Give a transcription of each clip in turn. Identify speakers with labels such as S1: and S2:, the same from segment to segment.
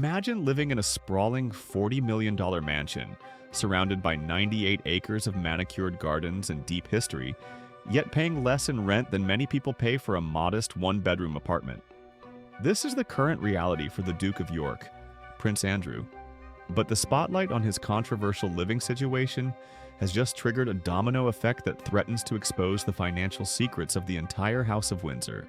S1: Imagine living in a sprawling $40 million mansion, surrounded by 98 acres of manicured gardens and deep history, yet paying less in rent than many people pay for a modest one-bedroom apartment. This is the current reality for the Duke of York, Prince Andrew. But the spotlight on his controversial living situation has just triggered a domino effect that threatens to expose the financial secrets of the entire House of Windsor.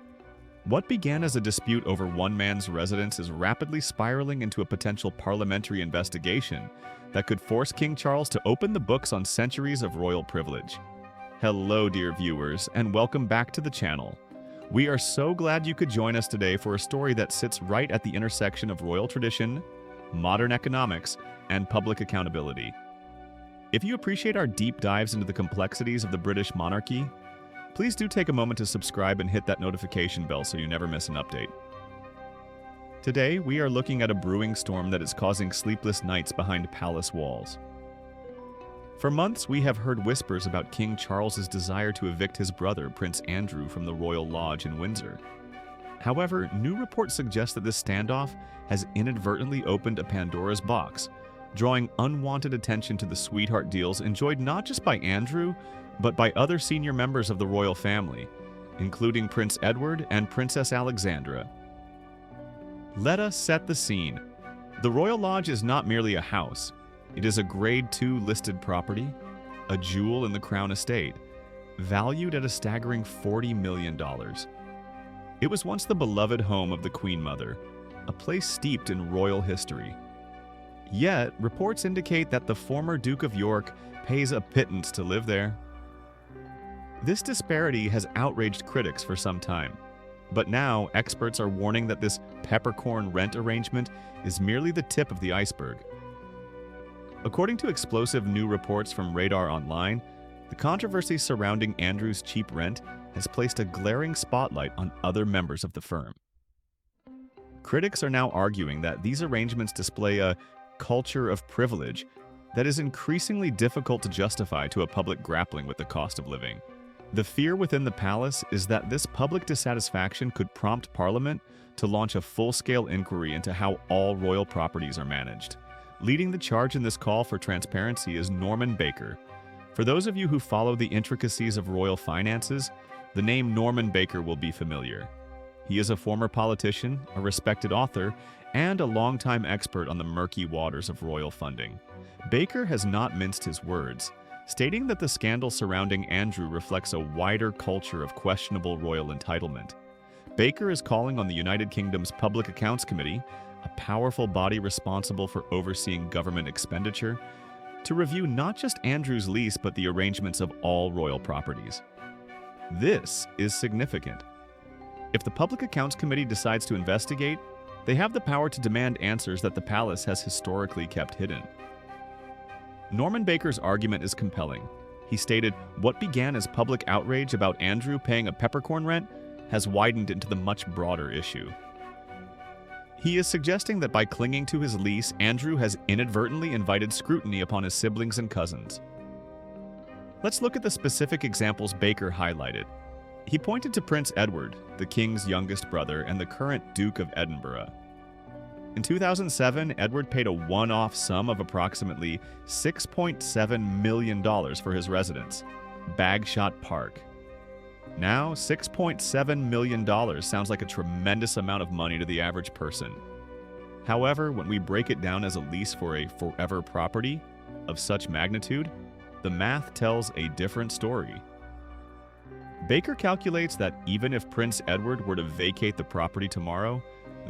S1: What began as a dispute over one man's residence is rapidly spiraling into a potential parliamentary investigation that could force King Charles to open the books on centuries of royal privilege. Hello, dear viewers, and welcome back to the channel. We are so glad you could join us today for a story that sits right at the intersection of royal tradition, modern economics, and public accountability. If you appreciate our deep dives into the complexities of the British monarchy, please do take a moment to subscribe and hit that notification bell so you never miss an update. Today, we are looking at a brewing storm that is causing sleepless nights behind palace walls. For months, we have heard whispers about King Charles's desire to evict his brother, Prince Andrew, from the Royal Lodge in Windsor. However, new reports suggest that this standoff has inadvertently opened a Pandora's box, drawing unwanted attention to the sweetheart deals enjoyed not just by Andrew, but by other senior members of the royal family, including Prince Edward and Princess Alexandra. Let us set the scene. The Royal Lodge is not merely a house. It is a Grade 2 listed property, a jewel in the Crown estate, valued at a staggering $40 million. It was once the beloved home of the Queen Mother, a place steeped in royal history. Yet, reports indicate that the former Duke of York pays a pittance to live there. This disparity has outraged critics for some time, but now experts are warning that this peppercorn rent arrangement is merely the tip of the iceberg. According to explosive new reports from Radar Online, the controversy surrounding Andrew's cheap rent has placed a glaring spotlight on other members of the firm. Critics are now arguing that these arrangements display a culture of privilege that is increasingly difficult to justify to a public grappling with the cost of living. The fear within the palace is that this public dissatisfaction could prompt Parliament to launch a full-scale inquiry into how all royal properties are managed. Leading the charge in this call for transparency is Norman Baker. For those of you who follow the intricacies of royal finances, the name Norman Baker will be familiar. He is a former politician, a respected author, and a longtime expert on the murky waters of royal funding. Baker has not minced his words, stating that the scandal surrounding Andrew reflects a wider culture of questionable royal entitlement. Baker is calling on the United Kingdom's Public Accounts Committee, a powerful body responsible for overseeing government expenditure, to review not just Andrew's lease but the arrangements of all royal properties. This is significant. If the Public Accounts Committee decides to investigate, they have the power to demand answers that the palace has historically kept hidden. Norman Baker's argument is compelling. He stated, "What began as public outrage about Andrew paying a peppercorn rent has widened into the much broader issue." He is suggesting that by clinging to his lease, Andrew has inadvertently invited scrutiny upon his siblings and cousins. Let's look at the specific examples Baker highlighted. He pointed to Prince Edward, the king's youngest brother and the current Duke of Edinburgh. In 2007, Edward paid a one-off sum of approximately $6.7 million for his residence, Bagshot Park. Now, $6.7 million sounds like a tremendous amount of money to the average person. However, when we break it down as a lease for a forever property of such magnitude, the math tells a different story. Baker calculates that even if Prince Edward were to vacate the property tomorrow,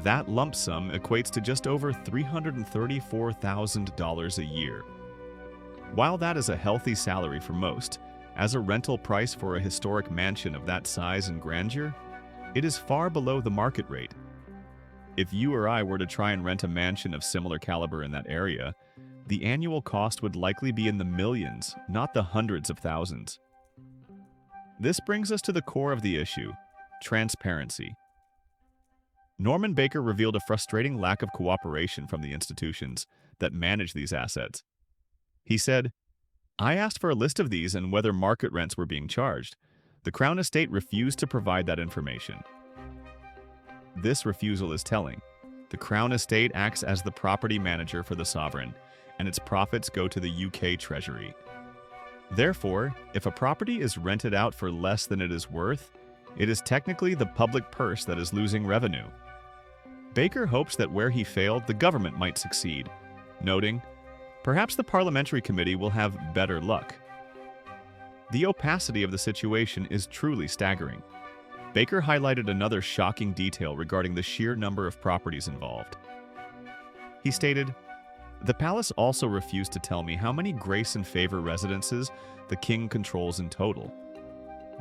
S1: that lump sum equates to just over $334,000 a year. While that is a healthy salary for most, as a rental price for a historic mansion of that size and grandeur, it is far below the market rate. If you or I were to try and rent a mansion of similar caliber in that area, the annual cost would likely be in the millions, not the hundreds of thousands. This brings us to the core of the issue: transparency. Norman Baker revealed a frustrating lack of cooperation from the institutions that manage these assets. He said, "I asked for a list of these and whether market rents were being charged. The Crown Estate refused to provide that information." This refusal is telling. The Crown Estate acts as the property manager for the sovereign, and its profits go to the UK Treasury. Therefore, if a property is rented out for less than it is worth, it is technically the public purse that is losing revenue. Baker hopes that where he failed, the government might succeed, noting, "Perhaps the parliamentary committee will have better luck." The opacity of the situation is truly staggering. Baker highlighted another shocking detail regarding the sheer number of properties involved. He stated, "The palace also refused to tell me how many grace and favor residences the king controls in total.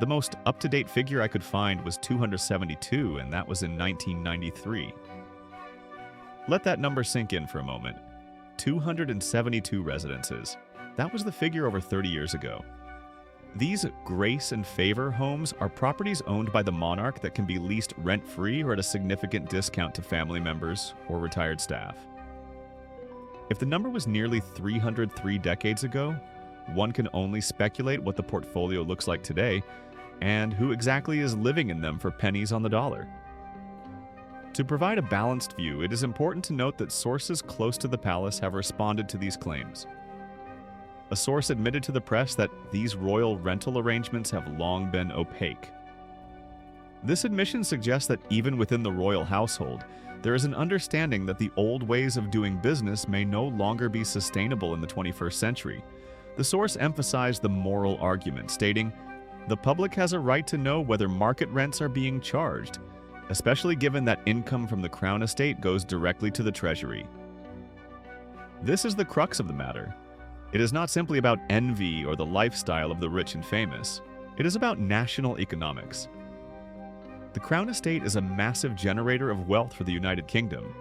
S1: The most up-to-date figure I could find was 272, and that was in 1993. Let that number sink in for a moment. 272 residences. That was the figure over 30 years ago. These grace and favor homes are properties owned by the monarch that can be leased rent-free or at a significant discount to family members or retired staff. If the number was nearly 303 decades ago, one can only speculate what the portfolio looks like today and who exactly is living in them for pennies on the dollar." To provide a balanced view, it is important to note that sources close to the palace have responded to these claims. A source admitted to the press that these royal rental arrangements have long been opaque. This admission suggests that even within the royal household, there is an understanding that the old ways of doing business may no longer be sustainable in the 21st century. The source emphasized the moral argument, stating, "The public has a right to know whether market rents are being charged, especially given that income from the Crown Estate goes directly to the Treasury." This is the crux of the matter. It is not simply about envy or the lifestyle of the rich and famous. It is about national economics. The Crown Estate is a massive generator of wealth for the United Kingdom.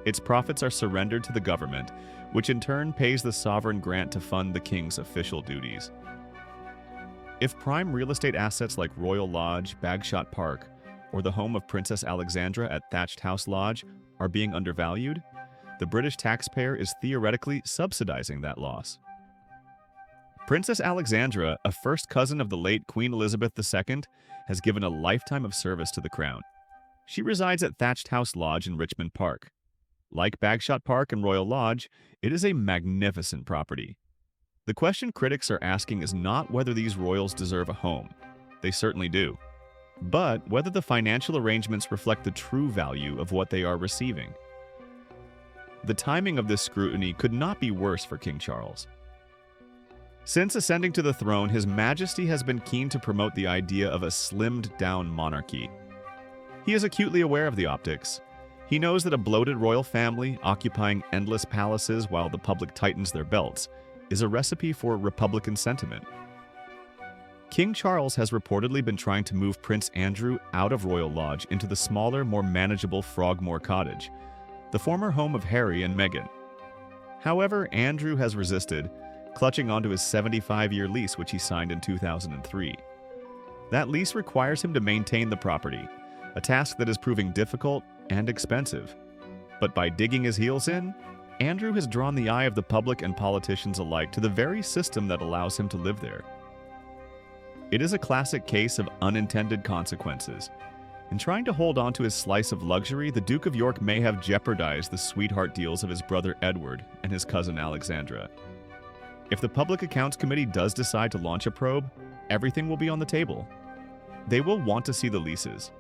S1: Its profits are surrendered to the government, which in turn pays the sovereign grant to fund the king's official duties. If prime real estate assets like Royal Lodge, Bagshot Park, or the home of Princess Alexandra at Thatched House Lodge are being undervalued, the British taxpayer is theoretically subsidizing that loss. Princess Alexandra, a first cousin of the late Queen Elizabeth II, has given a lifetime of service to the crown. She resides at Thatched House Lodge in Richmond Park. Like Bagshot Park and Royal Lodge, it is a magnificent property. The question critics are asking is not whether these royals deserve a home. They certainly do. But whether the financial arrangements reflect the true value of what they are receiving. The timing of this scrutiny could not be worse for King Charles. Since ascending to the throne, His Majesty has been keen to promote the idea of a slimmed-down monarchy. He is acutely aware of the optics. He knows that a bloated royal family occupying endless palaces while the public tightens their belts is a recipe for Republican sentiment. King Charles has reportedly been trying to move Prince Andrew out of Royal Lodge into the smaller, more manageable Frogmore Cottage, the former home of Harry and Meghan. However, Andrew has resisted, clutching onto his 75-year lease which he signed in 2003. That lease requires him to maintain the property, a task that is proving difficult and expensive. But by digging his heels in, Andrew has drawn the eye of the public and politicians alike to the very system that allows him to live there. It is a classic case of unintended consequences. In trying to hold on to his slice of luxury, the Duke of York may have jeopardized the sweetheart deals of his brother Edward and his cousin Alexandra. If the Public Accounts Committee does decide to launch a probe, everything will be on the table. They will want to see the leases.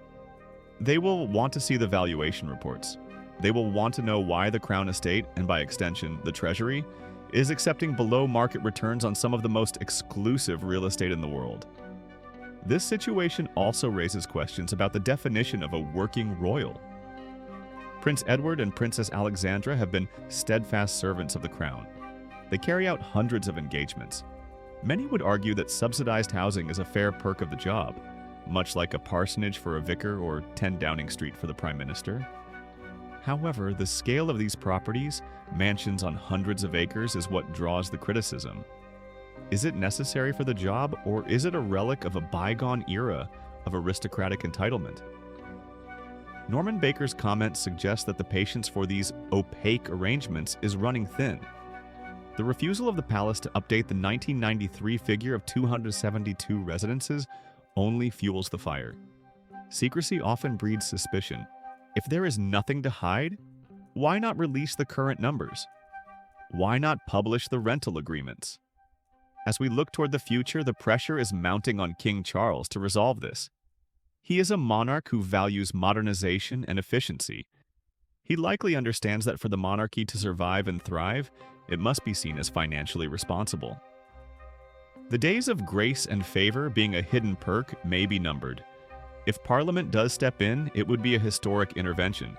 S1: They will want to see the valuation reports. They will want to know why the Crown Estate, and by extension, the Treasury, is accepting below-market returns on some of the most exclusive real estate in the world. This situation also raises questions about the definition of a working royal. Prince Edward and Princess Alexandra have been steadfast servants of the crown. They carry out hundreds of engagements. Many would argue that subsidized housing is a fair perk of the job, much like a parsonage for a vicar or 10 Downing Street for the Prime Minister. However, the scale of these properties, mansions on hundreds of acres, is what draws the criticism. Is it necessary for the job, or is it a relic of a bygone era of aristocratic entitlement? Norman Baker's comments suggest that the patience for these opaque arrangements is running thin. The refusal of the palace to update the 1993 figure of 272 residences only fuels the fire. Secrecy often breeds suspicion, If there is nothing to hide, why not release the current numbers? Why not publish the rental agreements? As we look toward the future, the pressure is mounting on King Charles to resolve this. He is a monarch who values modernization and efficiency. He likely understands that for the monarchy to survive and thrive, it must be seen as financially responsible. The days of grace and favor being a hidden perk may be numbered. If Parliament does step in, it would be a historic intervention.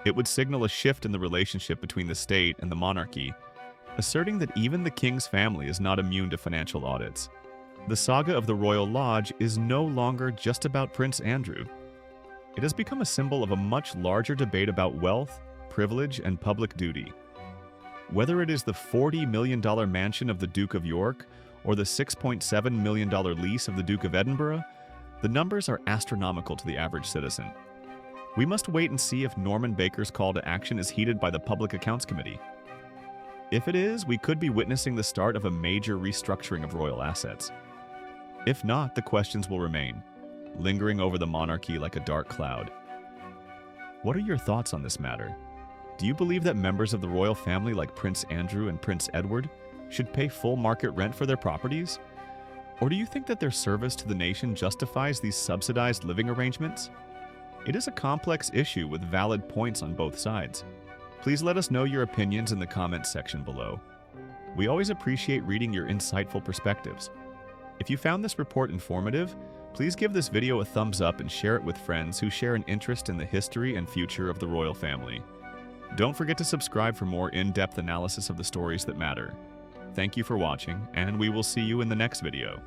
S1: It would signal a shift in the relationship between the state and the monarchy, asserting that even the king's family is not immune to financial audits. The saga of the Royal Lodge is no longer just about Prince Andrew. It has become a symbol of a much larger debate about wealth, privilege, and public duty. Whether it is the $40 million mansion of the Duke of York or the $6.7 million lease of the Duke of Edinburgh, the numbers are astronomical to the average citizen. We must wait and see if Norman Baker's call to action is heeded by the Public Accounts Committee. If it is, we could be witnessing the start of a major restructuring of royal assets. If not, the questions will remain, lingering over the monarchy like a dark cloud. What are your thoughts on this matter? Do you believe that members of the royal family like Prince Andrew and Prince Edward should pay full market rent for their properties? Or do you think that their service to the nation justifies these subsidized living arrangements? It is a complex issue with valid points on both sides. Please let us know your opinions in the comments section below. We always appreciate reading your insightful perspectives. If you found this report informative, please give this video a thumbs up and share it with friends who share an interest in the history and future of the royal family. Don't forget to subscribe for more in-depth analysis of the stories that matter. Thank you for watching, and we will see you in the next video.